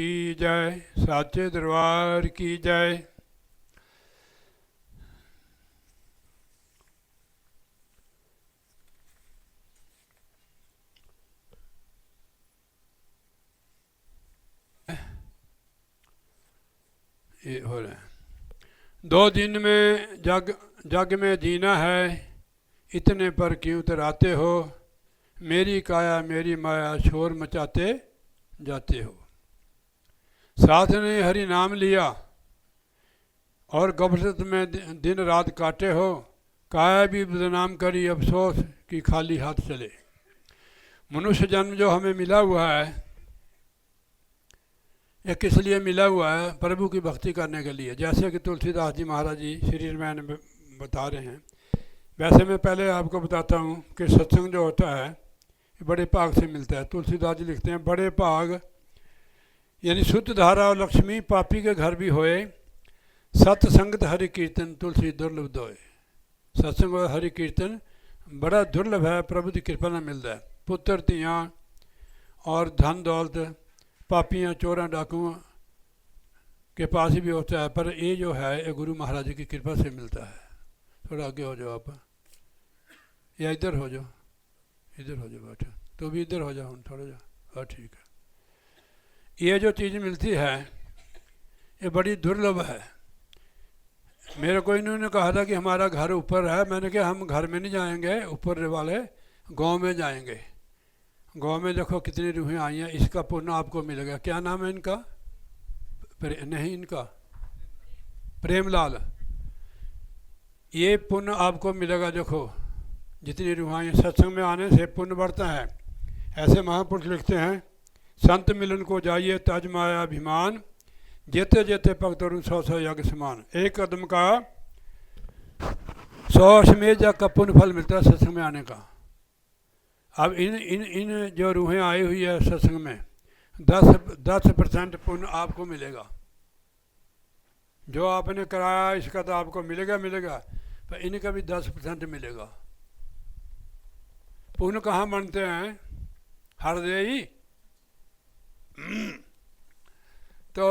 की जय, साचे दरबार की जय। ये हो रहा है। 2 दिन में जग में जीना है, इतने पर क्यों तराते हो। मेरी काया मेरी माया शोर मचाते जाते हो। साथ ने हरि नाम लिया और गफलत में दिन रात काटे हो। काया भी बदनाम करी अफसोस कि खाली हाथ चले। मनुष्य जन्म जो हमें मिला हुआ है, ये किस लिए मिला हुआ है? प्रभु की भक्ति करने के लिए। जैसे कि तुलसीदास जी महाराज जी श्री रामायण में बता रहे हैं, वैसे मैं पहले आपको बताता हूँ कि सत्संग जो होता है ये बड़े भाग से मिलता है। तुलसीदास जी लिखते हैं, बड़े भाग यानी शुद्ध धारा और लक्ष्मी पापी के घर भी होए। सत्संगत हरि कीर्तन तुलसी दुर्लभ दोए। सत्संग और हरि कीर्तन बड़ा दुर्लभ है, प्रभु की कृपा में मिलता है। पुत्र धियाँ और धन दौलत पापियाँ चोरा डाकुओं के पास भी होता है, पर ये जो है ये गुरु महाराज की कृपा से मिलता है। थोड़ा आगे हो जाओ आप, या इधर हो जाओ, इधर हो जाओ बैठो, तो भी इधर हो जाओ, थोड़ा जाओ, हाँ ठीक है। ये जो चीज़ मिलती है ये बड़ी दुर्लभ है। मेरे को इन्होंने कहा था कि हमारा घर ऊपर है, मैंने कहा हम घर में नहीं जाएंगे, ऊपर वाले गांव में जाएंगे। गांव में देखो कितनी रूहें आई हैं, इसका पुण्य आपको मिलेगा। क्या नाम है इनका? नहीं, इनका प्रेमलाल। ये पुण्य आपको मिलेगा। देखो जितनी रूहें आई, सत्संग में आने से पुण्य बढ़ता है। ऐसे महापुरुष लिखते हैं, संत मिलन को जाइए तज माया अभिमान, जेते जेते भक्त और 100 यज्ञ समान। एक कदम का 100 अश्वमेध यज्ञ का पुण्य फल मिलता है सत्संग में आने का। अब इन इन इन जो रूहें आई हुई है सत्संग में, 10% पुण्य आपको मिलेगा। जो आपने कराया इसका तो आपको मिलेगा, पर इनका भी 10% मिलेगा। पुण्य कहाँ बनते हैं? हरदेई तो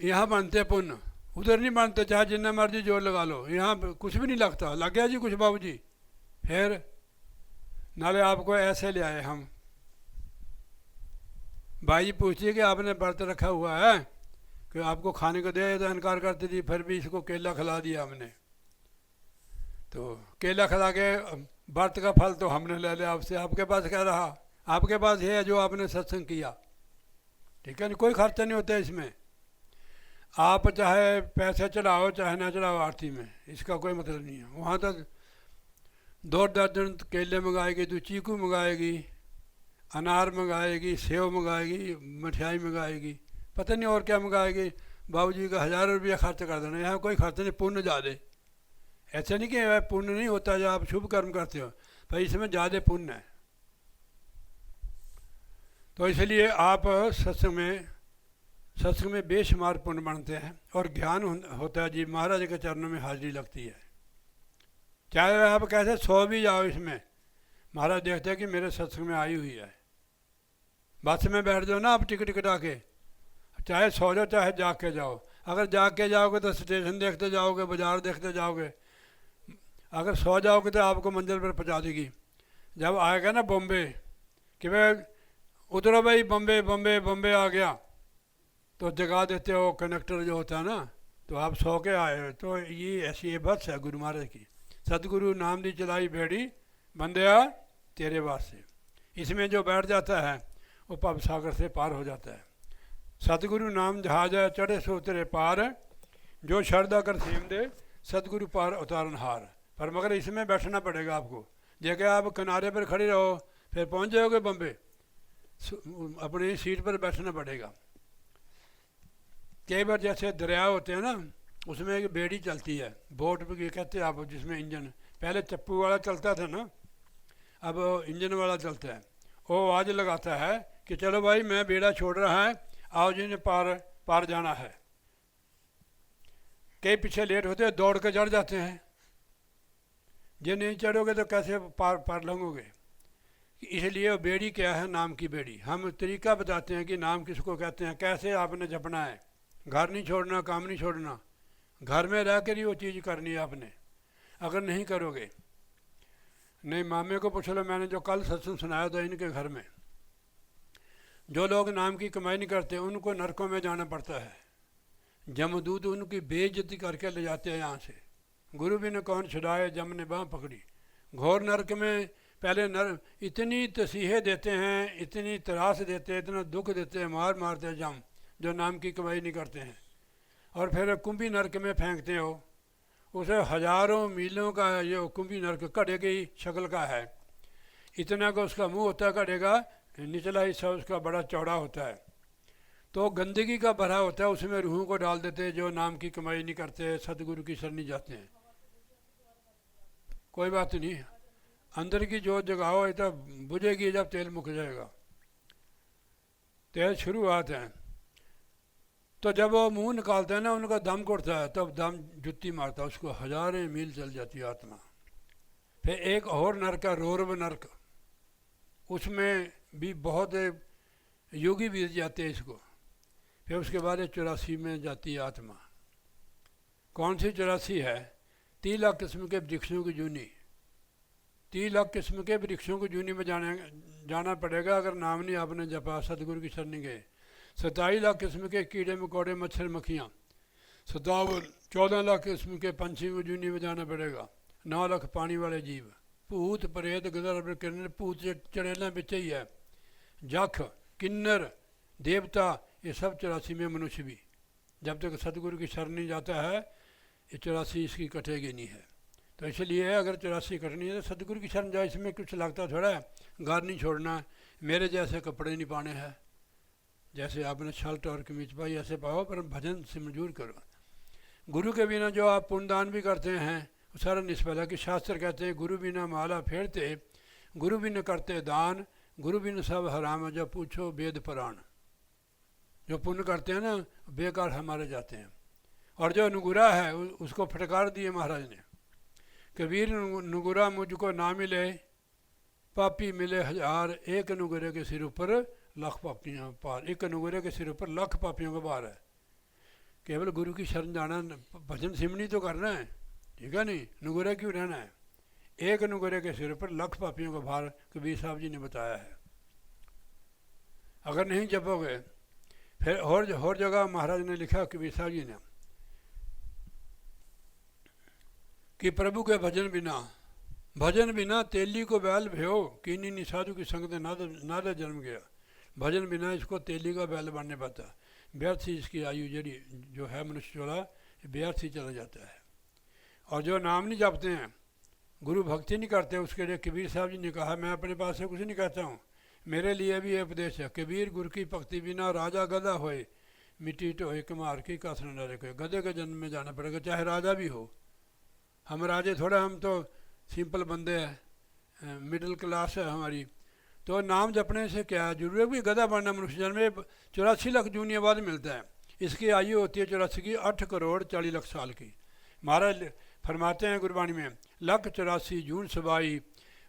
यहाँ बनते पुण्य, उधर नहीं बनते, चाहे जितना मर्जी जोर लगा लो, यहाँ कुछ भी नहीं लगता। लग गया जी कुछ बाबू जी, फिर नाले आपको ऐसे ले आए हम। भाई जी पूछिए कि आपने व्रत रखा हुआ है कि आपको खाने को दे, तो इनकार करती थी, फिर भी इसको केला खिला दिया हमने। तो केला खिला के व्रत का फल तो हमने ले लिया आपसे। आपके पास क्या रहा? आपके पास है जो आपने सत्संग किया, ठीक है। कोई खर्चा नहीं होता इसमें। आप चाहे पैसे चढ़ाओ चाहे ना चढ़ाओ आरती में, इसका कोई मतलब नहीं है। वहाँ तक 2 दर्जन केले मंगाएगी, तो चीकू मंगाएगी, अनार मंगाएगी, सेव मंगाएगी, मिठाई मंगाएगी, पता नहीं और क्या मंगाएगी। बाबूजी का 1000 रुपया खर्च कर देना। यहाँ कोई खर्च नहीं, पुण्य ज़्यादा। ऐसा नहीं कि पुण्य नहीं होता जब आप शुभ कर्म करते हो, पर इसमें ज़्यादा पुण्य है। तो इसलिए आप सत्संग में बेशुमार पुण्य बनते हैं और ज्ञान होता है जी। महाराज के चरणों में हाजिरी लगती है। चाहे आप कैसे सो भी जाओ, इसमें महाराज देखते हैं कि मेरे सत्संग में आई हुई है। बस में बैठ जाओ ना आप टिकट कटा के, चाहे सो जाओ चाहे जाग के जाओ। अगर जाग के जाओगे तो स्टेशन देखते जाओगे, बाजार देखते जाओगे। अगर सो जाओगे तो आपको मंजिल पर पहुँचा देगी। जब आएगा ना बॉम्बे कि भाई उतरो भाई, बॉम्बे बॉम्बे बॉम्बे आ गया, तो जगा देते हो कनेक्टर जो होता है ना, तो आप सो के आए। तो ये ऐसी ये बस है गुरु महाराज की। सतगुरु नाम दी चलाई बेड़ी, बंदया तेरे वास्ते। इसमें जो बैठ जाता है वो भव सागर से पार हो जाता है। सतगुरु नाम जहाज है चढ़े सो तेरे पार, जो श्रद्धा कर सेम दे सतगुरु पार उतारन हार। पर मगर इसमें बैठना पड़ेगा आपको। जगह आप किनारे पर खड़े रहो फिर पहुंच जाओगे बम्बे, अपनी सीट पर बैठना पड़ेगा। कई बार जैसे दरिया होते हैं ना, उसमें एक बेड़ी चलती है, बोट भी कहते हैं आप, जिसमें इंजन पहले चप्पू वाला चलता था ना, अब इंजन वाला चलता है। वो आवाज़ लगाता है कि चलो भाई मैं बेड़ा छोड़ रहा है, आओ जिन्हें पार जाना है। कई पीछे लेट होते हैं, दौड़ के चढ़ जाते हैं। जे नहीं चढ़ोगे तो कैसे पार लंघोगे। कि इसलिए वो बेड़ी क्या है, नाम की बेड़ी। हम तरीका बताते हैं कि नाम किसको कहते हैं, कैसे आपने जपना है। घर नहीं छोड़ना, काम नहीं छोड़ना, घर में रह कर ही वो चीज़ करनी है आपने। अगर नहीं करोगे, नहीं मामे को पूछ लो, मैंने जो कल सत्संग सुनाया था इनके घर में, जो लोग नाम की कमाई नहीं करते उनको नरकों में जाना पड़ता है। जमदूत उनकी बेइज्जती करके ले जाते हैं यहाँ से। गुरु भी ने कौन छुड़ाए, जम ने बाँह पकड़ी। घोर नरक में पहले नर इतनी तसीहे देते हैं, इतनी त्रास देते हैं, इतना दुख देते हैं, मार मारते हैं जम, जो नाम की कमाई नहीं करते हैं। और फिर कुंभी नरक में फेंकते हो, उसे हजारों मीलों का ये कुंभी नरक घड़े की शक्ल का है। इतना का उसका मुंह होता है घड़े का, निचला हिस्सा उसका बड़ा चौड़ा होता है। तो गंदगी का भरा होता है, उसमें रूहों को डाल देते हैं जो नाम की कमाई नहीं करते, सदगुरु की शरण नहीं जाते हैं। कोई बात नहीं, अंदर की जोत जगाओ, ये तो बुझेगी जब तेल मुक जाएगा। तेल शुरुआत है। तो जब वो मुंह निकालते हैं ना, उनका दम घुटता है, तब दम जुत्ती मारता है, उसको हजारें मील चल जाती है आत्मा। फिर एक और नरक है, रोरव नरक, उसमें भी बहुत योगी बीत जाते हैं इसको। फिर उसके बाद 84 में जाती है आत्मा। कौन सी 84 है? 3 लाख किस्म के वृक्षों की जूनी। 3 लाख किस्म के वृक्षों की जूनी में जाना पड़ेगा अगर नाम नहीं आपने जपा, सदगुरु की शरण नहीं गए। 27 लाख किस्म के कीड़े मकोड़े, मच्छर मक्खियाँ। 14 लाख किस्म के पंछी को जूनी में जाना पड़ेगा। 9 लाख पानी वाले जीव, भूत प्रेत गदर किन्नर, भूत चड़ेलों बिच ही है, जख किन्नर देवता, ये सब 84 में मनुष्य भी। जब तक सदगुरु की शरण नहीं जाता है, ये 84 इसकी कटेगी नहीं है। तो इसलिए अगर 84 कटनी है तो सदगुरु की शरण जाए। इसमें कुछ लगता थोड़ा है, घर नहीं छोड़ना है, मेरे जैसे कपड़े नहीं पाने हैं, जैसे आपने शर्ट और कमीज पाई ऐसे पाओ, पर भजन से मंजूर करो। गुरु के बिना जो आप पुण्यदान भी करते हैं वो सारा निष्फल है। कि शास्त्र कहते हैं गुरु बिना माला फेरते, गुरु बिना करते दान, गुरु बिना सब हराम है, जब पूछो वेद पुराण। जो पुण्य करते हैं ना बेकार हमारे जाते हैं। और जो नुगुरा है उसको फटकार दिए महाराज ने, कबीर नुगुरा मुझको ना मिले, पापी मिले हजार, एक नुगरे के सिर ऊपर लाख पापियों पार। एक नुगरे के सिर ऊपर लाख पापियों का भार है। केवल गुरु की शरण जाना, भजन सिमरनी तो करना है, ठीक है नहीं, नुगरे क्यों रहना है। एक नुगरे के सिर पर लाख पापियों का भार, कबीर साहब जी ने बताया है। अगर नहीं जपोगे, फिर और जगह महाराज ने लिखा, कबीर साहब जी ने, कि प्रभु के भजन बिना तेली को बैल भयो, कीनी नि साधु की संगत नादा जन्म गया। भजन बिना इसको तेली का बैल बनने पाता, व्यर्थ ही इसकी आयु जड़ी जो है मनुष्य चोला, व्यर्थ ही चला जाता है। और जो नाम नहीं जपते हैं, गुरु भक्ति नहीं करते, उसके लिए कबीर साहब जी ने कहा, मैं अपने पास से कुछ नहीं कहता हूँ, मेरे लिए भी ये उपदेश है। कबीर गुरु की भक्ति बिना राजा गधा होए, मिट्टी ढोए कुम्हार की कस न रखे। गधे के जन्म में जाना पड़ेगा, चाहे राजा भी हो। हम राजे थोड़ा, हम तो सिंपल बंदे हैं, मिडिल क्लास है हमारी। तो नाम जपने से क्या जरूरी है भी गधा बनना। मनुष्य जन्म में 84 लाख जूनिया बाद मिलता है। इसकी आयु होती है 84 की 8 करोड़ 40 लाख साल की। महाराज फरमाते हैं गुरबाणी में, 184 जून सबाई,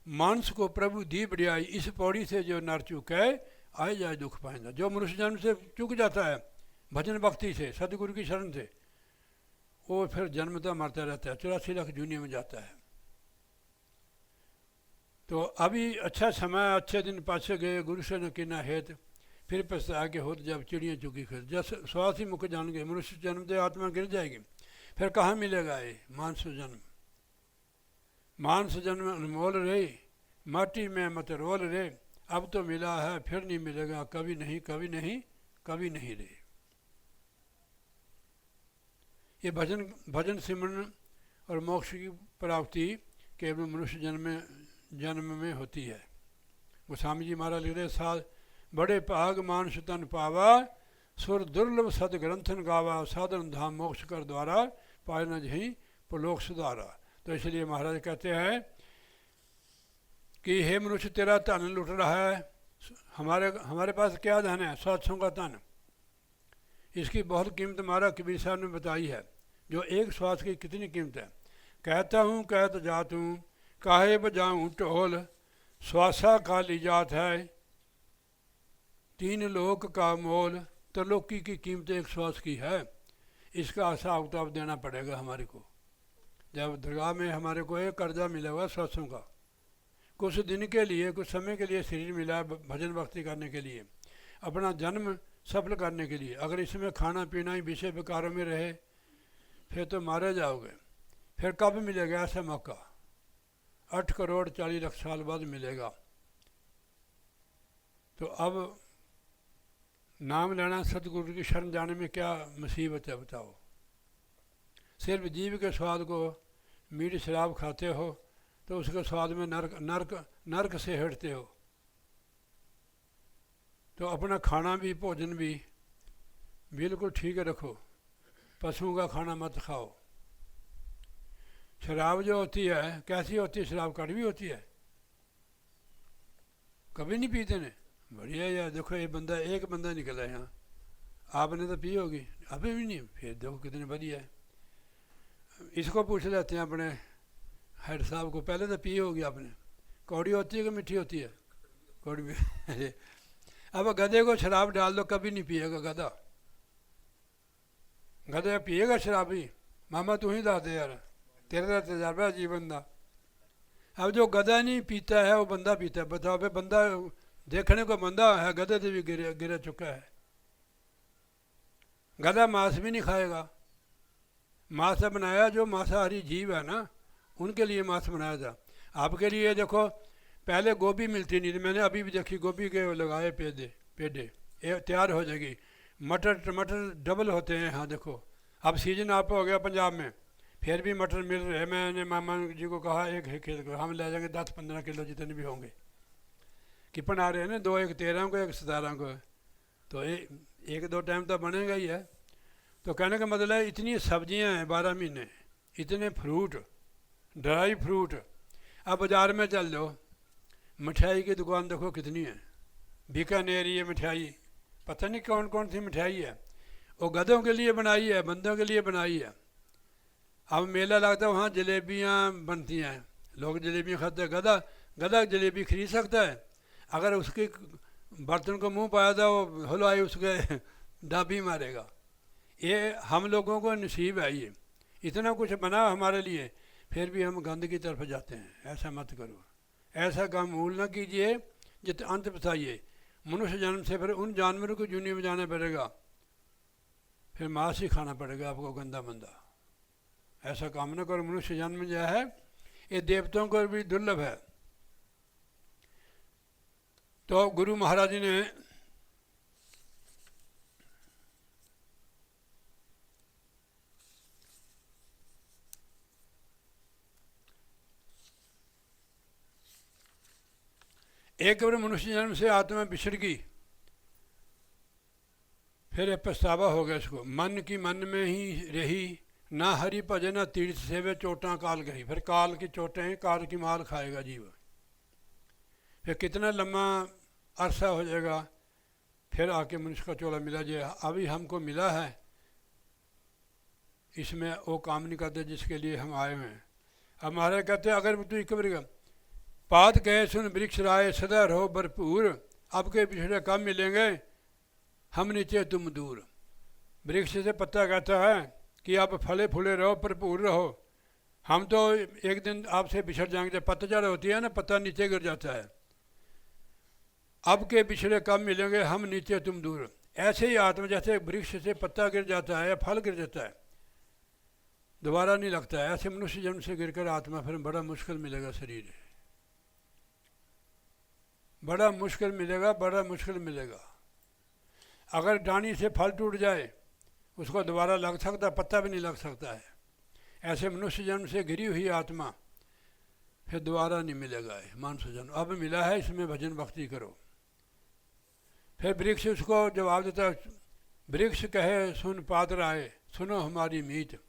मानस को प्रभु दी बढ़ियाई, इस पौड़ी से जो नर चुके आए जाए दुख पाएंदा। जो मनुष्य जन्म से चुक जाता है भजन भक्ति से, सदगुरु की शरण से, वो फिर जन्मता मरता रहता है, 84 लाख जूनिया में जाता है। तो अभी अच्छा समय, अच्छे दिन पाछे गए, गुरु से न किना हेत, फिर पछता के होत जब चिड़ियाँ चुकी फिर। जब श्वास ही मुख जान गए, मनुष्य जन्म से आत्मा गिर जाएगी, फिर कहाँ मिलेगा ये मानस जन्म। मानस जन्म अनमोल रे, माटी में मत रोल रे, अब तो मिला है फिर नहीं मिलेगा, कभी नहीं कभी नहीं कभी नहीं रे। ये भजन सिमरन और मोक्ष की प्राप्ति केवल मनुष्य जन्म में होती है। गोस्वामी जी महाराज लिख रहे, साध बड़े भाग मानस तन पावा, सुर दुर्लभ सद ग्रंथन गावा, साधन धाम मोक्ष कर द्वारा, पाए न जहीं पुलोक सुधारा। तो इसलिए महाराज कहते हैं कि हे मनुष्य, तेरा धन लुट रहा है, हमारे पास क्या धन है? सत्संग का धन। इसकी बहुत कीमत महाराज कबीर साहब ने बताई है, जो एक श्वास की कितनी कीमत है। कहता हूँ कहत जात हूँ, काहे बजाऊँ ढोल, श्वासा काली जात है, तीन लोक का मोल, त्रिलोकी की कीमत एक श्वास की है। इसका हिसाब किताब देना पड़ेगा हमारे को। जब दरगाह में हमारे को एक कर्जा मिला हुआ श्वासों का, कुछ दिन के लिए, कुछ समय के लिए शरीर मिला है भजन भक्ति करने के लिए, अपना जन्म सफल करने के लिए। अगर इसमें खाना पीना ही विषय विकारों में रहे फिर तो मारे जाओगे। फिर कब मिलेगा ऐसा मौका? 8 करोड़ 40 लाख साल बाद मिलेगा। तो अब नाम लेना, सतगुरु की शरण जाने में क्या मुसीबत है बताओ? सिर्फ जीव के स्वाद को, मीठ शराब खाते हो तो उसके स्वाद में नरक नरक नरक से हटते हो। तो अपना खाना भी, भोजन भी बिल्कुल ठीक रखो। पशुओं का खाना मत खाओ। शराब जो होती है कैसी होती है? शराब कड़वी होती है। कभी नहीं पीते ने? बढ़िया यार, देखो ये बंदा, एक बंदा निकला है यहाँ, आपने तो पी होगी, अभी भी नहीं, फिर देखो कितनी बढ़िया है। इसको पूछ लेते हैं अपने हेड साहब को, पहले तो पी होगी आपने। कौड़ी होती है कि मीठी होती है? कौड़ी भी। अब गधे को शराब डाल दो, कभी नहीं पिएगा गधा। गधा पिएगा शराब ही? मामा तू ही दस दे यार, तेरा तो तजर्बा है जीवन का। अब जो गधा नहीं पीता है वो बंदा पीता है। बताओ भाई, बंदा देखने को बंदा है, गधे से भी गिर चुका है। गधा मांस भी नहीं खाएगा। मांस बनाया जो मांसाहारी जीव है ना, उनके लिए मांस बनाया था। आपके लिए देखो, पहले गोभी मिलती नहीं थी, मैंने अभी भी देखी गोभी के लगाए पेड़े तैयार हो जाएगी। मटर टमाटर डबल होते हैं यहाँ देखो। अब सीजन आप हो गया पंजाब में, फिर भी मटर मिल रहे हैं। मैंने मामा जी को कहा एक खेत को हम ले जाएंगे 10-15 किलो जितने भी होंगे। किपन आ रहे हैं ना, 2 एक 13 को, एक 17 को, तो एक दो टाइम तो बनेगा ही है। तो कहने का मतलब है इतनी सब्जियां हैं 12 महीने, इतने फ्रूट, ड्राई फ्रूट। अब बाज़ार में चल जाओ, मिठाई की दुकान देखो कितनी है। बीकानेरी है मिठाई, पता नहीं कौन कौन सी मिठाई है। वो गधों के लिए बनाई है, बंदों के लिए बनाई है। अब मेला लगता है, वहाँ जलेबियाँ बनती हैं, लोग जलेबियाँ खाते हैं। गधा जलेबी खरीद सकता है? अगर उसके बर्तन को मुंह पाया था वो हलवाई उसके डाबी मारेगा। ये हम लोगों को नसीब है। ये इतना कुछ बना हमारे लिए, फिर भी हम गंद की तरफ जाते हैं। ऐसा मत करो, ऐसा काम भूल न कीजिए। जित अंत बताइए, मनुष्य जन्म से फिर उन जानवरों को जूनी में जाना पड़ेगा, फिर मांस ही खाना पड़ेगा आपको गंदा मंदा। ऐसा काम न करो। मनुष्य जन्म जो है ये देवताओं को भी दुर्लभ है। तो गुरु महाराज जी ने एक बार मनुष्य जन्म से आत्मा बिछड़ गई, फिर पछतावा हो गया इसको। मन की मन में ही रही, ना हरि भजन ना तीर्थ सेवे, चोटां काल गई। फिर काल की चोटें, काल की माल खाएगा जीव। फिर कितना लम्बा अरसा हो जाएगा, फिर आके मनुष्य का चोला मिला। जो अभी हमको मिला है, इसमें वो काम नहीं करते जिसके लिए हम आए हुए हैं। अब महाराज कहते हैं, अगर तू एक बार पात कहे सुन वृक्ष राय, सदा रहो भरपूर, अब के पिछड़े कम मिलेंगे, हम नीचे तुम दूर। वृक्ष से पत्ता कहता है कि आप फले फूले रहो, भरपूर रहो। हम तो एक दिन आपसे बिछड़ जाएंगे। जब पतझड़ होती है ना, पत्ता नीचे गिर जाता है। अब के पिछड़े कम मिलेंगे, हम नीचे तुम दूर। ऐसे ही आत्मा, जैसे वृक्ष से पत्ता गिर जाता है या फल गिर जाता है, दोबारा नहीं लगता है, ऐसे मनुष्य जन्म से गिरकर आत्मा फिर बड़ा मुश्किल मिलेगा। शरीर बड़ा मुश्किल मिलेगा, बड़ा मुश्किल मिलेगा। अगर डानी से फल टूट जाए उसको दोबारा लग सकता, पत्ता भी नहीं लग सकता है। ऐसे मनुष्य जन्म से गिरी हुई आत्मा फिर दोबारा नहीं मिलेगा। मानस जन्म अब मिला है, इसमें भजन भक्ति करो। फिर वृक्ष उसको जवाब देता, वृक्ष कहे सुन पात्र आए, सुनो हमारी मीत,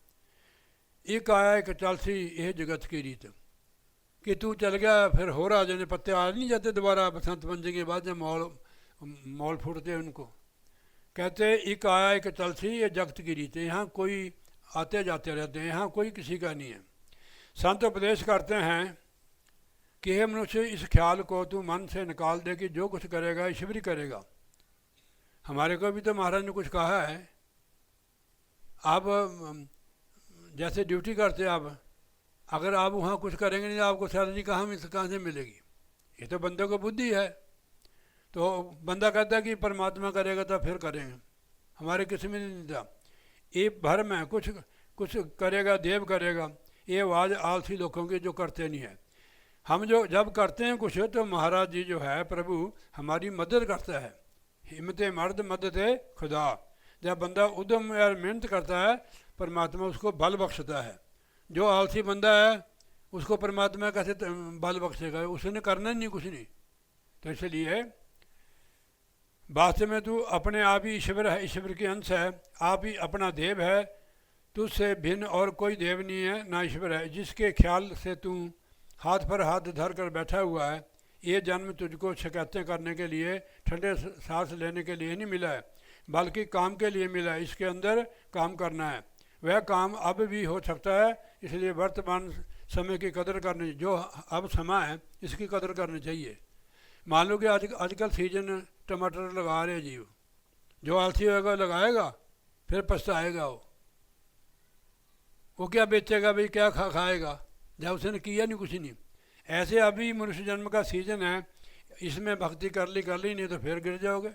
एक आया एक चलसी यह जगत की रीत। कि तू चल गया फिर हो रहा जने पत्ते आ नहीं जाते दोबारा, बसंत पंचमी के बाद जब मौल फूटते उनको। कहते एक आया एक चलसी ये जगत की रीत। यहाँ कोई आते जाते रहते हैं, यहाँ कोई किसी का नहीं है। संत उपदेश करते हैं कि हे मनुष्य, इस ख्याल को तू मन से निकाल दे कि जो कुछ करेगा ईश्वर ही करेगा। हमारे को भी तो महाराज ने कुछ कहा है, आप जैसे ड्यूटी करते आप, अगर आप वहाँ कुछ करेंगे नहीं तो आपको सैलरी कहाँ से मिलेगी? ये तो बंदे को बुद्धि है। तो बंदा कहता है कि परमात्मा करेगा तो फिर करेंगे, हमारे किसी में नहीं था। ये भरम है, कुछ कुछ करेगा देव करेगा, ये आवाज़ आलसी लोगों की जो करते नहीं है। हम जो जब करते हैं कुछ तो महाराज जी जो है प्रभु हमारी मदद करता है। हिम्मत मर्द मदद है खुदा। जब बंदा उद्यम या मेहनत करता है परमात्मा उसको बल बख्शता है। जो आलसी बंदा है उसको परमात्मा कैसे बल बख्शेगा? उसने करना नहीं कुछ नहीं। तो इसलिए वास्तव में तू अपने आप ही ईश्वर है, ईश्वर की अंश है, आप ही अपना देव है, तुझसे भिन्न और कोई देव नहीं है ना ईश्वर है। जिसके ख्याल से तू हाथ पर हाथ धर कर बैठा हुआ है, ये जन्म तुझको शिकायतें करने के लिए, ठंडे सांस लेने के लिए नहीं मिला है, बल्कि काम के लिए मिला है। इसके अंदर काम करना है, वह काम अब भी हो सकता है। इसलिए वर्तमान समय की कदर करनी, जो अब समय है इसकी कदर करनी चाहिए। मान लो कि आजकल सीजन टमाटर लगा रहे जीव, जो आलसी होगा लगाएगा फिर पछताएगा। वो क्या बेचेगा भाई, क्या खाएगा जब उसने किया नहीं कुछ नहीं। ऐसे अभी मनुष्य जन्म का सीजन है, इसमें भक्ति कर ली नहीं तो फिर गिर जाओगे।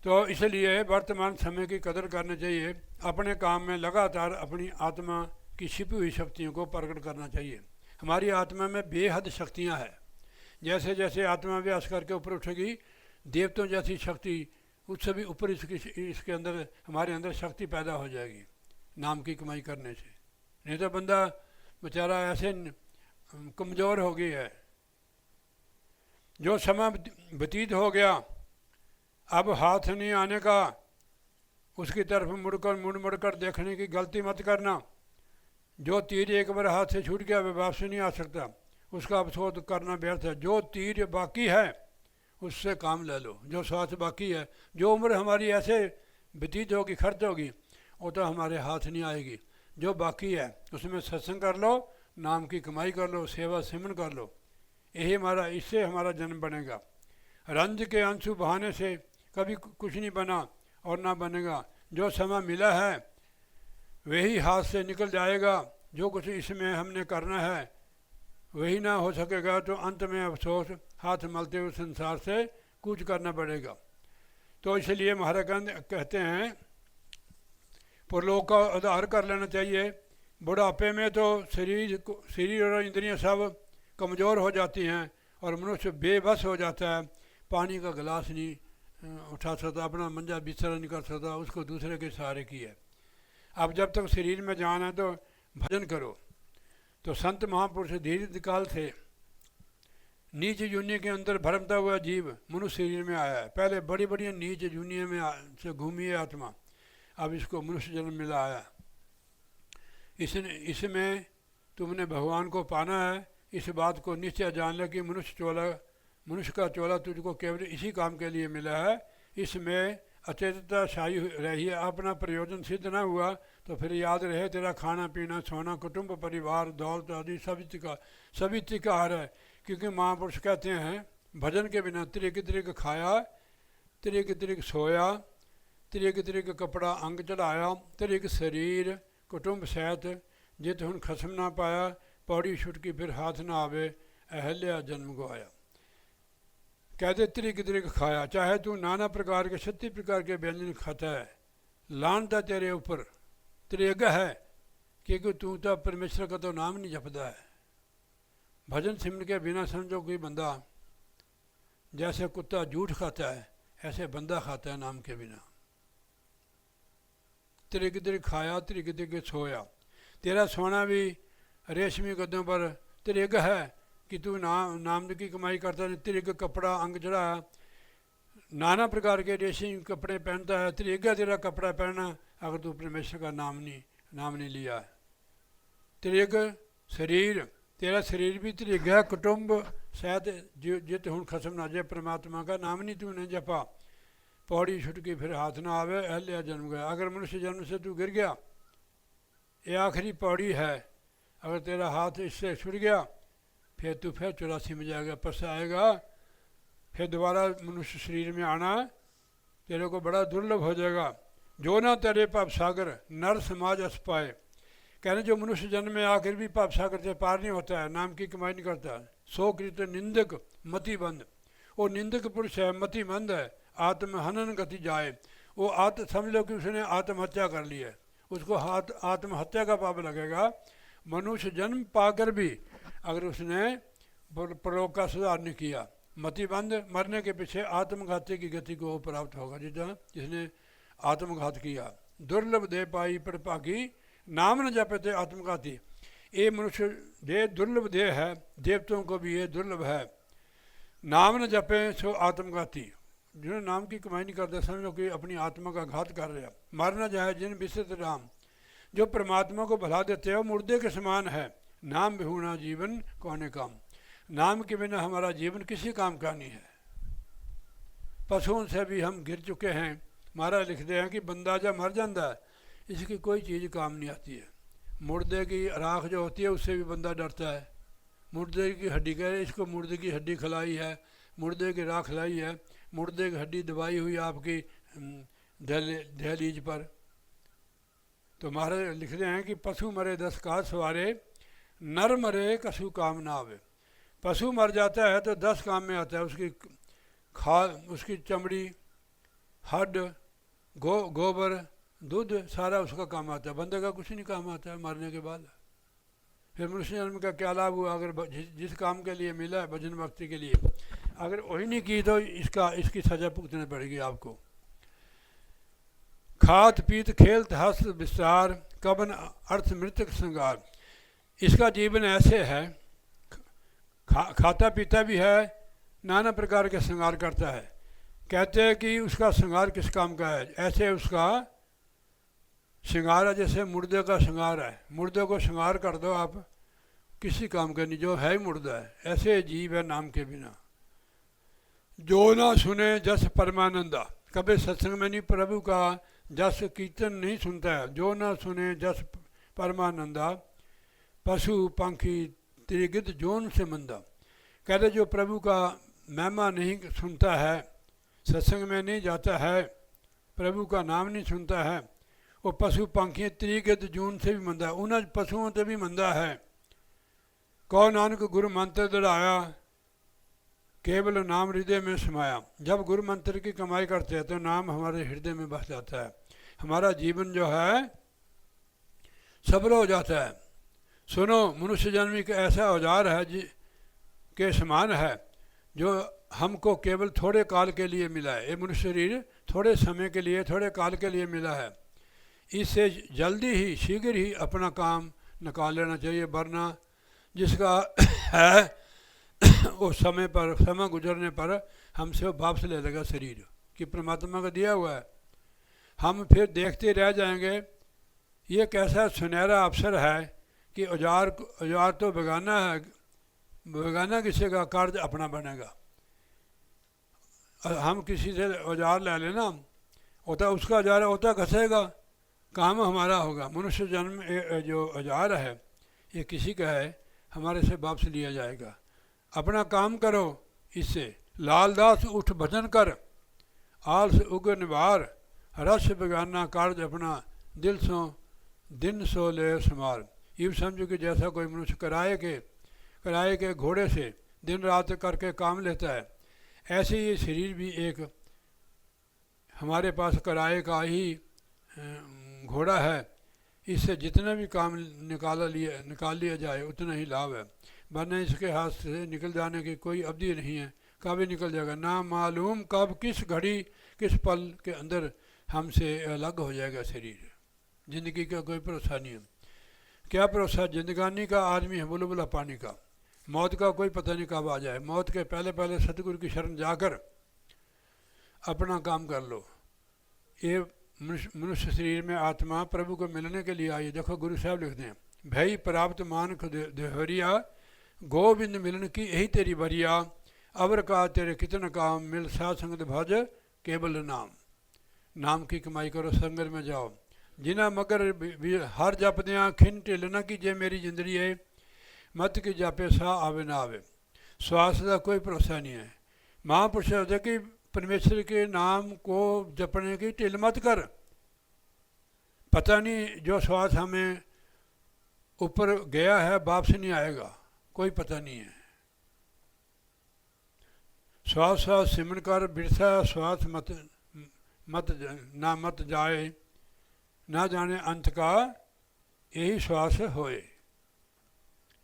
तो इसलिए वर्तमान समय की कदर करनी चाहिए। अपने काम में लगातार अपनी आत्मा की छिपी हुई शक्तियों को प्रकट करना चाहिए। हमारी आत्मा में बेहद शक्तियां हैं। जैसे जैसे आत्मा व्यास करके ऊपर उठेगी, देवताओं जैसी शक्ति उससे भी ऊपर इसके अंदर हमारे अंदर शक्ति पैदा हो जाएगी नाम की कमाई करने से। नहीं तो बंदा बेचारा ऐसे कमज़ोर हो गई है। जो समय व्यतीत हो गया, अब हाथ नहीं आने का, उसकी तरफ मुड़ कर देखने की गलती मत करना। जो तीर एक बार हाथ से छूट गया वह वापस नहीं आ सकता, उसका अफसोस करना व्यर्थ है। जो तीर बाकी है उससे काम ले लो, जो स्वास्थ्य बाकी है। जो उम्र हमारी ऐसे व्यतीत होगी, खर्च होगी, वो तो हमारे हाथ नहीं आएगी। जो बाकी है उसमें सत्संग कर लो, नाम की कमाई कर लो, सेवा सिमरन कर लो, यही हमारा, इससे हमारा जन्म बनेगा। रंज के आंसू बहाने से कभी कुछ नहीं बना और ना बनेगा। जो समय मिला है वही हाथ से निकल जाएगा। जो कुछ इसमें हमने करना है वही ना हो सकेगा तो अंत में अफसोस, हाथ मलते हुए संसार से कूच करना पड़ेगा। तो इसलिए महाराज कहते हैं परलोक का आधार कर लेना चाहिए। बुढ़ापे में तो शरीर और इंद्रियां सब कमज़ोर हो जाती हैं और मनुष्य बेबस हो जाता है। पानी का गिलास नहीं उठा सकता, अपना मंजा बिस्तरा नहीं कर सकता, उसको दूसरे के सहारे की है। अब जब तक शरीर में जान है तो भजन करो। तो संत महापुरुष दीर्घ काल से नीच यूनिया के अंदर भरमता हुआ जीव मनुष्य शरीर में आया है। पहले बड़ी बड़ी नीच यूनिया में से घूमी है आत्मा, अब इसको मनुष्य जन्म मिला आया। इसमें तुमने भगवान को पाना है। इस बात को निश्चय जान ले कि मनुष्य का चोला तुझको केवल इसी काम के लिए मिला है। इसमें अचेतता छाई रही है। अपना प्रयोजन सिद्ध न हुआ तो फिर याद रहे तेरा खाना पीना सोना कुटुंब परिवार दौलत आदि सभी तिकार है। क्योंकि महापुरुष कहते हैं भजन के बिना तिरिक तिरिक खाया, तिरिक तिरिक सोया, तिरिक तिरिक कपड़ा अंग चढ़ाया, तिरिक शरीर कुटुंब सहित जित हुन खसम ना पाया, पौड़ी छुटकी फिर हाथ ना आवे, अहल्या जन्म गवाया। कहते तिरिक तिरिक खाया, चाहे तू नाना प्रकार के 36 प्रकार के व्यंजन खाता है, लानता तेरे ऊपर त्रेग है क्योंकि तू तो परमेश्वर का तो नाम नहीं जपता है। भजन सिमरन के बिना समझो कोई बंदा जैसे कुत्ता झूठ खाता है ऐसे बंदा खाता है नाम के बिना। तिरिक तिरिक खाया, तिरिक तिरिक सोया। तेरा सोना भी रेशमी गद्दों पर तिरिक है कि तू नाम की कमाई करता है। तिरिक कपड़ा अंग चढ़ाया, नाना प्रकार के रेशमी कपड़े पहनता है, तिरिक है तेरा कपड़ा पहनना अगर तू परमेश्वर का नाम नहीं लिया है। तिरिक शरीर, तेरा शरीर भी तिरिक है, कुटुंब शायद जित हूँ खसम ना जे, परमात्मा का नाम नहीं तूने जपा, पौड़ी छुटकी फिर हाथ ना आवे, अहल्या जन्म गया। अगर मनुष्य जन्म से तू गिर गया, ये आखिरी पौड़ी है। अगर तेरा हाथ इससे छुट गया फिर तू फिर 84 में जाएगा, पछताएगा, फिर दोबारा मनुष्य शरीर में आना तेरे को बड़ा दुर्लभ हो जाएगा। जो ना तेरे पाप सागर नर समाज अस पाए, कहने जो मनुष्य जन्म में आकर भी पाप सागर से पार नहीं होता है, नाम की कमाई नहीं करता, सो कृत निंदक मतिबंद, वो निंदक पुरुष है, मतिमंद है, आत्म हनन गति जाए, वो समझ लो कि उसने आत्महत्या कर ली है, उसको आत्महत्या का पाप लगेगा। मनुष्य जन्म पाकर भी अगर उसने प्रलोक का सुधार नहीं किया, मतिबंध मरने के पीछे आत्मघाती की गति को प्राप्त होगा, जिसने आत्मघात किया। दुर्लभ दे पाई पर भागी, नाम न जपते आत्मघाती, ये मनुष्य देह दुर्लभ देह है, देवताओं को भी ये दुर्लभ है। नाम न जपे सो आत्मघाती, जिन्होंने नाम की कमाई नहीं करते समझो कि अपनी आत्मा का घात कर रहे हैं। मर न जाए जिन विस्तृत राम, जो परमात्मा को भला देते हो मुर्दे के समान है, नाम बिहुना जीवन कौने काम, नाम के बिना हमारा जीवन किसी काम का नहीं है। पशुओं से भी हम गिर चुके हैं। महाराज लिखते हैं कि बंदा जब मर जाता है इसकी कोई चीज़ काम नहीं आती है। मुर्दे की राख जो होती है उससे भी बंदा डरता है। मुर्दे की हड्डी कह इसको मुर्दे की हड्डी खिलाई है, मुर्दे की राख खिलाई है, मुर्दे की हड्डी दबाई हुई आपकी दहलीज पर। तो महाराज लिखते हैं कि पशु मरे 10 काज सवारे, नर मरे कसु काम ना आवे। पशु मर जाता है तो 10 काम में आता है, उसकी खाल, उसकी चमड़ी, हड्ड, गोबर, दूध सारा उसका काम आता है। बंदे का कुछ नहीं काम आता है मरने के बाद। फिर मनुष्य जन्म का क्या लाभ हुआ? अगर जिस काम के लिए मिला है भजन भक्ति के लिए, अगर वही नहीं की तो इसकी सजा भुगतनी पड़ेगी आपको। खात पीत खेल हस्त विस्तार, कबन अर्थ मृतक श्रृंगार। इसका जीवन ऐसे है, खाता पीता भी है, नाना प्रकार के श्रृंगार करता है। कहते हैं कि उसका श्रृंगार किस काम का है? ऐसे उसका श्रृंगार है जैसे मुर्दे का श्रृंगार है। मुर्दे को श्रृंगार कर दो आप, किसी काम का नहीं, जो है ही मुर्दा है। ऐसे जीव है नाम के बिना। जो ना सुने जस परमानंदा, कभी सत्संग में नहीं प्रभु का जस कीर्तन नहीं सुनता है। जो ना सुने जस परमानंदा, पशु पंखी त्रिगित जोन से मंदा। कहते जो प्रभु का महिमा नहीं सुनता है, सत्संग में नहीं जाता है, प्रभु का नाम नहीं सुनता है, वो पशु पंखी त्रिगित जून से भी मंदा है, उन पशुओं से भी मंदा है। कौ नानक गुरु मंत्र दृढ़ाया, केवल नाम हृदय में समाया। जब गुरु मंत्र की कमाई करते हैं तो नाम हमारे हृदय में बस जाता है। हमारा जीवन जो है सफल हो जाता है। सुनो, मनुष्य जन्म एक ऐसा औजार है के समान है जो हमको केवल थोड़े काल के लिए मिला है। ये मनुष्य शरीर थोड़े समय के लिए, थोड़े काल के लिए मिला है। इससे जल्दी ही शीघ्र ही अपना काम निकाल लेना चाहिए, वरना जिसका है उस समय पर, समय गुजरने पर हमसे वो वापस ले लेगा शरीर कि परमात्मा का दिया हुआ है। हम फिर देखते रह जाएंगे। ये कैसा सुनहरा अवसर है कि औजार तो बेगाना है, बेगाना किसी का कार्य अपना बनेगा। हम किसी से औजार ले लेना, होता उसका औजार होता घसेगा, काम हमारा होगा। मनुष्य जन्म जो औजार है ये किसी का है, हमारे से वापस लिया जाएगा। अपना काम करो इससे। लालदास उठ भजन कर, आलस उग निवार, रस बेगाना कार्य अपना, दिल सो दिन सो ले समार। ये समझो कि जैसा कोई मनुष्य किराए के घोड़े से दिन रात करके काम लेता है, ऐसे ये शरीर भी एक हमारे पास किराए का ही घोड़ा है। इससे जितना भी काम निकाल लिया जाए उतना ही लाभ है, वरना इसके हाथ से निकल जाने की कोई अवधि नहीं है। कब भी निकल जाएगा ना मालूम, कब किस घड़ी किस पल के अंदर हमसे अलग हो जाएगा शरीर। ज़िंदगी का कोई भरोसा नहीं है। क्या भरोसा जिंदगानी का? आदमी है बुलबुला पानी का। मौत का कोई पता नहीं कब आ जाए। मौत के पहले पहले सतगुरु की शरण जाकर अपना काम कर लो। ये मनुष्य शरीर में आत्मा प्रभु को मिलने के लिए आई। देखो गुरु साहब लिखते हैं, भई प्राप्त मान देहरिया, गोविंद मिलन की यही तेरी बरिया, अवर का तेरे कितन काम, मिल साथ संगत भज केवल नाम। नाम की कमाई करो, संगत में जाओ। जिना मगर हर जप दिया खिन ढिल न कीजे मेरी जिंदड़ी है, मत की जापे सा आवे ना आवे। श्वास का कोई भरोसा नहीं है। महापुरुष होते कि परमेश्वर के नाम को जपने की ढिल मत कर। पता नहीं जो श्वास हमें ऊपर गया है वापस नहीं आएगा, कोई पता नहीं है। श्वास श्वास सिमरन कर बिरसा श्वास मत मत ना मत जाए, ना जाने अंत का यही श्वास होए।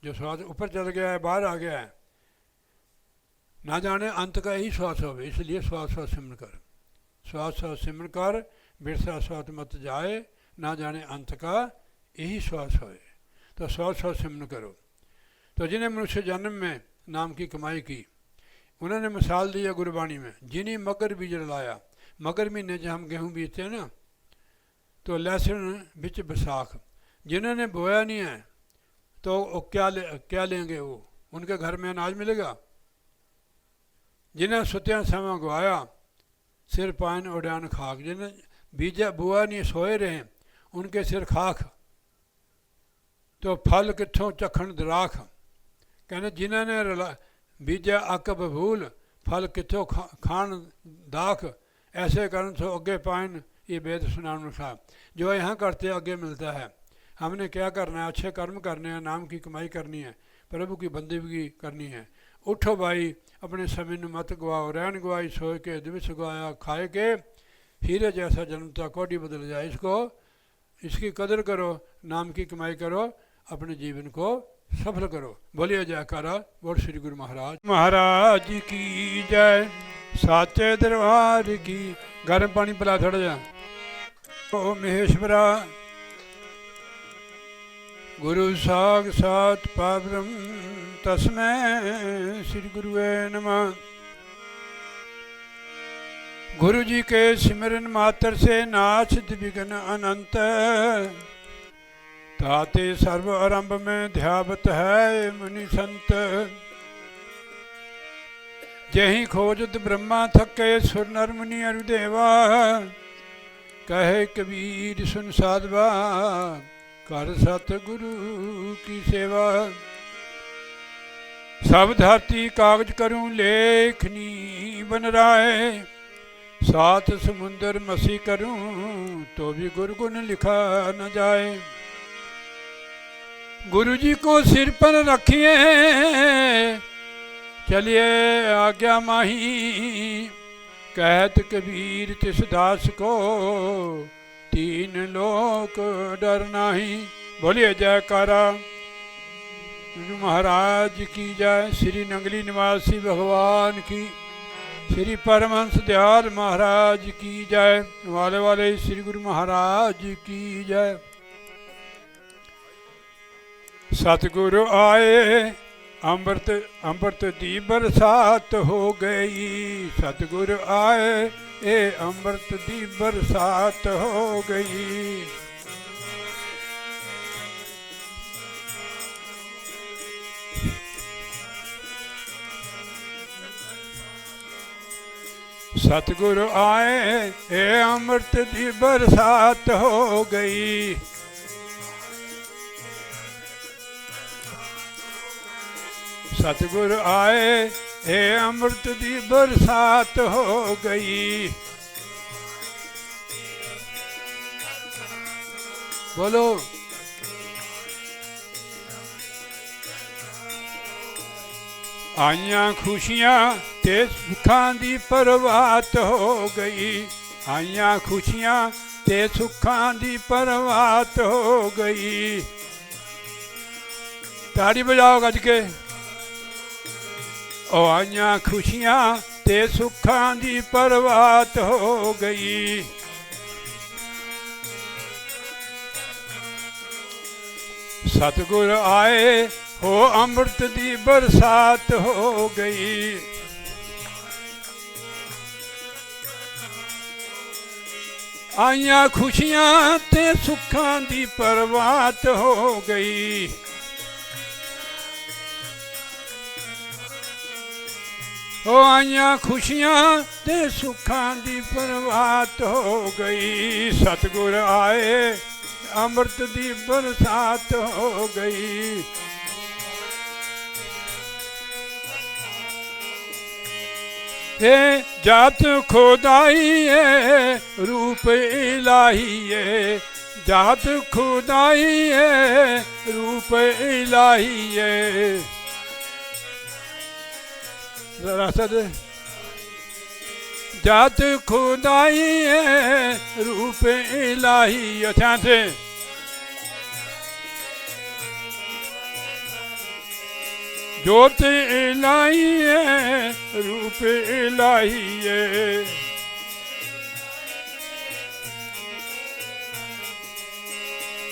जो श्वास ऊपर चल गया है, बाहर आ गया है, ना जाने अंत का यही श्वास हो। इसलिए श्वास श्वास सिमरन कर, श्वास श्वास सिमरन कर बिरसा श्वास मत जाए, ना जाने अंत का यही श्वास होए। तो श्वास श्वास सिमरन करो। तो जिन्हें मनुष्य जन्म में नाम की कमाई की, उन्होंने मिसाल दी है गुरबाणी में। जिन्हीं मगर बीज लाया, मगर महीने जब हम गेहूँ बीजते हैं ना, तो लहसुन बिच बैसाख। जिन्होंने बोया नहीं है तो वो क्या लेंगे? वो उनके घर में अनाज मिलेगा? जिन्हें सुत्या समा गवाया, सिर पान उड़ान खाक। जिन्हें बीजा बुआ नहीं सोए रहे, उनके सिर खाक। तो फल कितों चखण दराख। कहने जिन्होंने बीजा अक बबूल, फल कितों खान दाख। ऐसे कारण सो अगे पाइन ये वेद सुनान साहब। जो यहाँ करते आगे मिलता है। हमने क्या करना है? अच्छे कर्म करने हैं, नाम की कमाई करनी है, प्रभु की बंदगी करनी है। उठो भाई, अपने समय में मत गवाओ। रहन गवाई सोए के दिवस गवाया, खाए के हीरे जैसा जन्मता कोडी बदल जाए। इसकी कदर करो, नाम की कमाई करो, अपने जीवन को सफल करो। बोलिए जयकारा बोल श्री गुरु महाराज की जय। साचे दरबार की। गर्म पानी पिला थोड़ा जा। ओ महेश्वरा गुरु साक्षात परब्रह्म तस्मै श्री गुरुवे नमः। गुरु जी के सिमरन मात्र से नाशत विघ्न अनंत। ताते सर्व आरंभ में ध्यावत है मुनि संत। जही खोजत ब्रह्मा थके सुर नर मुनि अरु देवा। कहे कबीर सुन साधवा, कर सतगुरु की सेवा। सब धरती कागज करूं लेखनी बन राय। सात समुंदर मसी करूं तो भी गुरगुण लिखा न जाए। गुरु जी को सिर पर रखिए चलिए आज्ञा माही। कहत कबीर तिस दास को तीन लोक डर नाही। बोलिए जयकारा गुरु महाराज की जय। श्री नंगली निवासी भगवान की, श्री परमहंस दयाल महाराज की जय। वाले वाले श्री गुरु महाराज की जय। सतगुरु आए अमृत अमृत दी बरसात हो गई। सतगुरु आए ए अमृत दी बरसात हो गई। सतगुरु आए ए अमृत दी बरसात हो गई। सतगुरु आए हे अमृत दी बरसात हो गई। बोलो आइयां खुशियां ते सुखां दी परवात हो गई। आइयां खुशियां ते सुखां दी परवात हो गई। ताड़ी बजाओ गज के। ओ आइयां खुशियां ते सुखां दी परवात हो गई। सतगुर आए हो अमृत दी बरसात हो गई। आइयां खुशियां ते सुखां दी परवात हो गई। हो आइयां खुशियां ते सुखां दी परवात हो गई। सतगुर आए अमृत दी बरसात हो गई। हे जात खुदाई है रूप इलाही है, जात खुदाई है रूप इलाही है। रास्ता दे। जात खुदाई है रूप इलाही है। ध्यान से। जोत इलाही है रूप इलाही है।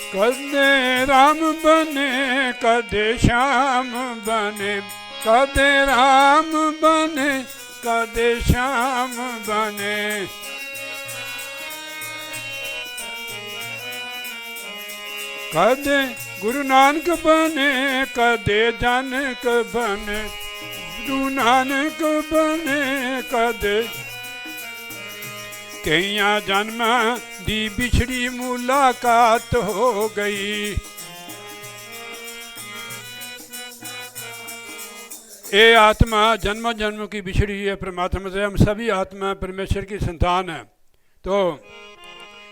कदे राम बने कदे श्याम बने, कदे राम बने कदे श्याम बने। कदे गुरु नानक बने कदे जानक बने, गुरु नानक बने कदे। कईयां जन्म दी बिछड़ी मुलाकात हो गई। ये आत्मा जन्म जन्म की बिछड़ी है परमात्मा से। हम सभी आत्मा परमेश्वर की संतान है। तो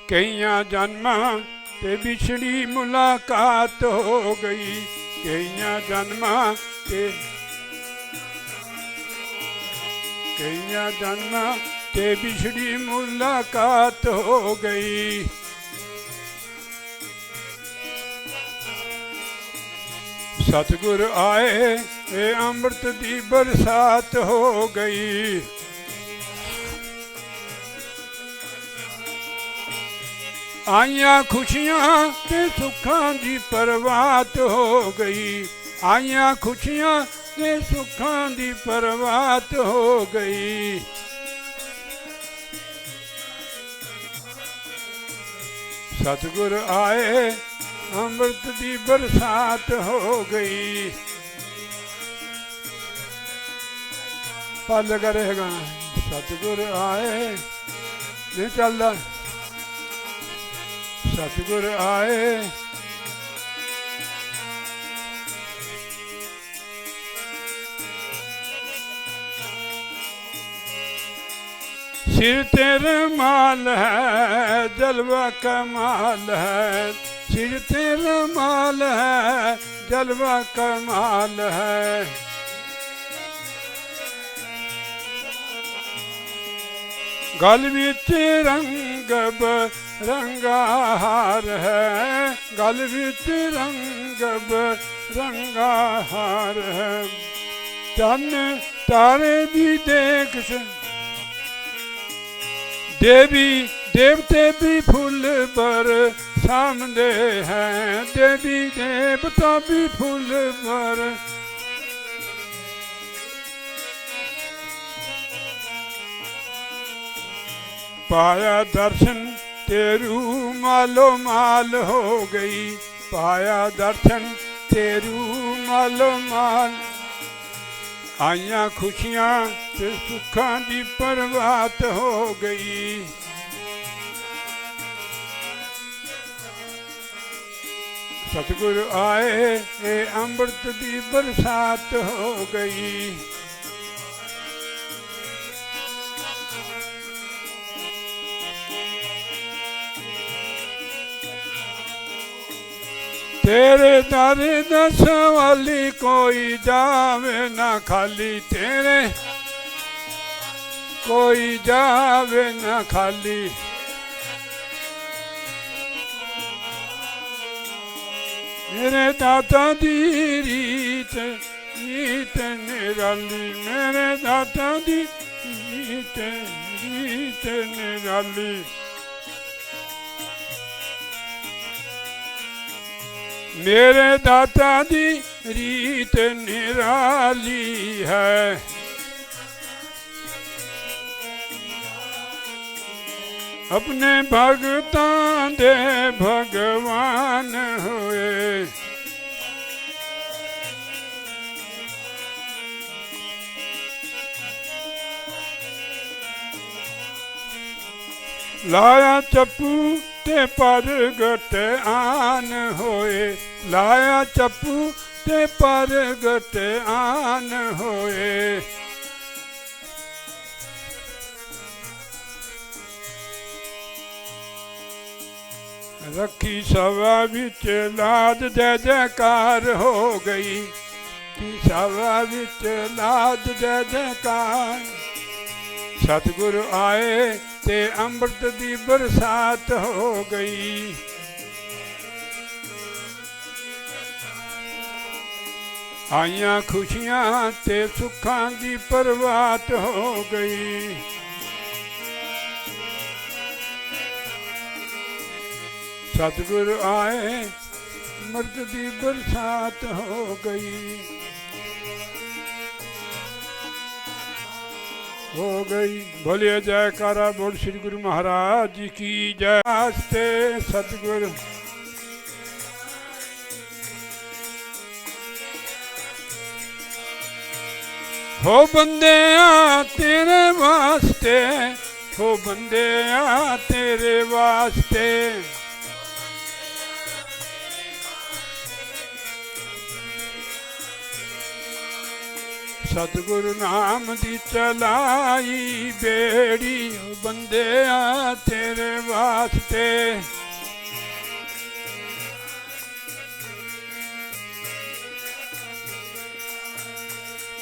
कईयां जन्म ते बिछड़ी मुलाकात हो गई, कईयां जन्म ते, कईयां जन्म ते बिछड़ी मुलाकात हो गई। सतगुर आए ये अमृत दी बरसात हो गई। आइयां खुशियां ते सुखां दी परवात हो गई, आइयां खुशियां ते सुखां दी परवात हो गई। सतगुर आए अमृत दी बरसात हो गई। पल लगा रहेगा। सतगुर आए नहीं चलता। सतगुर आए सिर तेरे माल है जलवा कमाल है, सिर तेरे माल है जलवा कमाल है। गल विच रंग रंगा हार है, गल विच रंग रंगा हार है। चन्न तारे भी देख देवी देवते भी फूल पर सामने हैं, देवी देवता भी फूल पर। पाया दर्शन तेरू मालो माल हो गई, पाया दर्शन तेरू मालो माल। आइयां खुशियां ते सुखां दी परवात हो गई। सतगुर आए ये अमृत दी बरसात हो गई। तेरे दर दस वाली कोई जावे ना खाली, तेरे कोई जावे ना खाली। मेरे दाता दी रीत रीत निराली, मेरे दाता दी रीत रीत निराली। मेरे दाता दी रीत निराली है। अपने भगतां दे भगवान होए, लाया चप्पू ते परगट आन होए, लाया चप्पू ते परगट आन होए। रखी सभा विच लाद जय जयकार हो गई। की सभा विच लाद जय जयकार। सतगुरु आए ते अमृत दी बरसात हो गई। आईयां खुशियां ते सुखां दी परवात हो गई। सतगुरु आए अमृत दी बरसात हो गई। हो गई। बोलिए जयकारा बोल श्री गुरु महाराज जी की जय। आस्ते सतगुरु हो बंदेया तेरे वास्ते, हो बंदेया तेरे वास्ते। सतगुरु नाम दी चलाई बेड़ी, हो बंदेया तेरे वास्ते।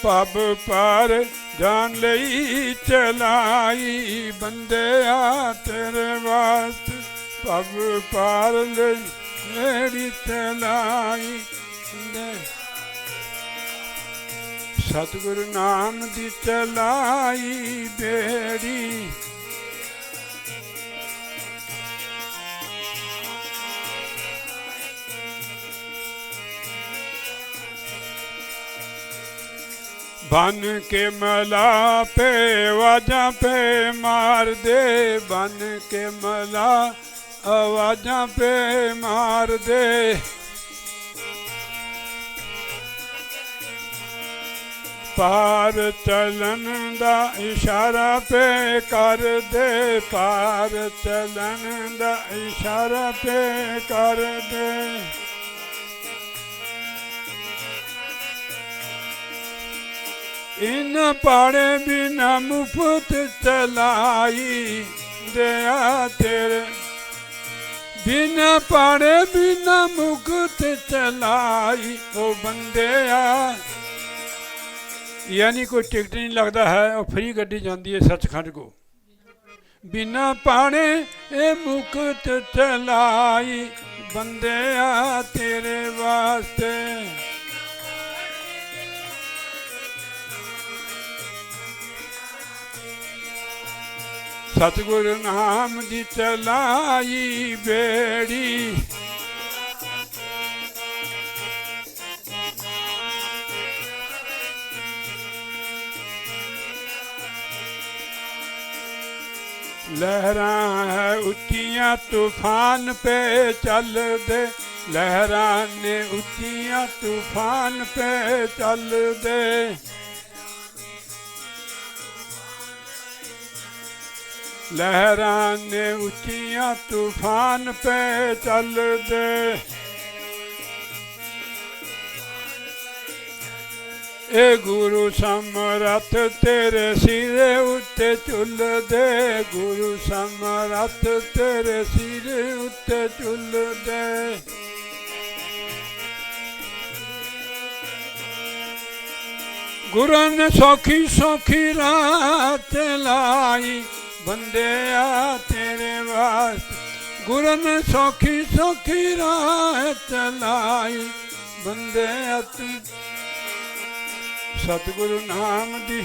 पब पर जान लई चलाई बंदेया तेरे वास्ते। पब पर लेड़ी चलाई सतगुरु नाम दी चलाई बेड़ी। बन के मला पे आवाजा पे मार दे, बन के मला आवाजा पे मार दे। पार चलन दा इशारा पे कर दे, पार चलन दा इशारा पे कर दे। इन पाड़े बिना मुफ्त चलाई दया तेरे, बिना पाड़े बिना मुफ्त चलाई ओ बंदेया। यानी कोई टिकट नहीं लगता है और फ्री गड्डी जाती है सचखंड को। बिना पाड़े ए मुफ्त चलाई बंदेया तेरे वास्ते। सतगुरु नाम दी चलाई बेड़ी। लहरां है उच्चियां तूफान पे चल दे, लहरां ने उच्चियां तूफान पे चल दे। लहरां ने उच्चियां तूफान पे चल दे। ए गुरु समरथ तेरे सिरे उत्ते चुल दे, गुरु समरथ तेरे सिरे उत्ते चुल दे। गुरु ने सौखी सौखी रात लाई बंदेया तेरे वास्ते। गुरु ने सौखी सौखी राह चलाई बंदेया तू। सतगुरु नाम दी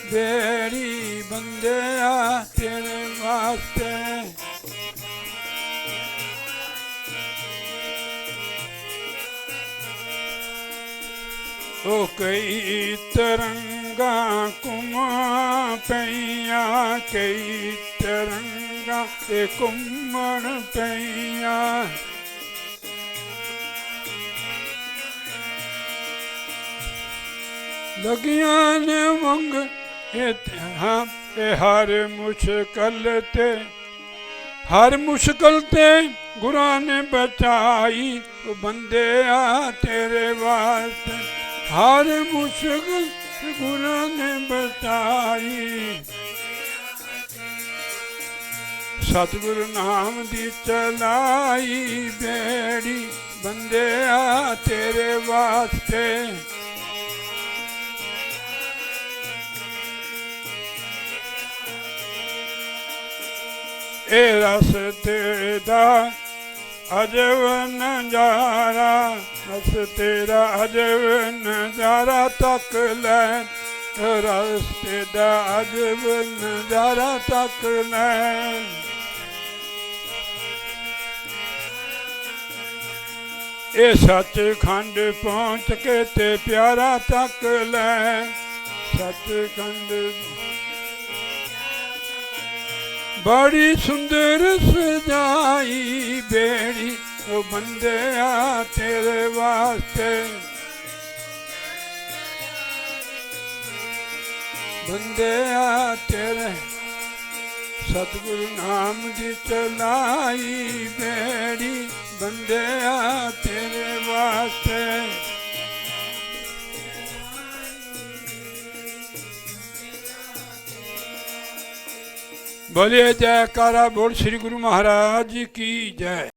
बेड़ी बंदेया तेरे वास्ते। ओ कई तरंगा कुमा पैया, कई तरंगा ते कुमण पैया। लगियां ने मंग हर मुश्किल ते, हर मुश्किल ते गुरां ने बचाई बंदेया तेरे वास्ते। हर मुश्किल गुरां ने बचाई। सतगुरु नाम दी चलाई बेड़ी बंदिया तेरे वास्ते। ए रस्ते दा अजब नजारा, रस्ते दा अजब नजारा तक ले, रस्ते दा अजब नजारा तक ले। ए सचखंड पहुँच के ते प्यारा तक ले, सचखंड बड़ी सुंदर सजाई बेड़ी ओ बंदिया तेरे वास्ते। बंदिया तेरे सतगुरु नाम दी चलाई बेड़ी बंदिया तेरे वास्ते। बोलिए जयकारा बोल श्री गुरु महाराज की जय।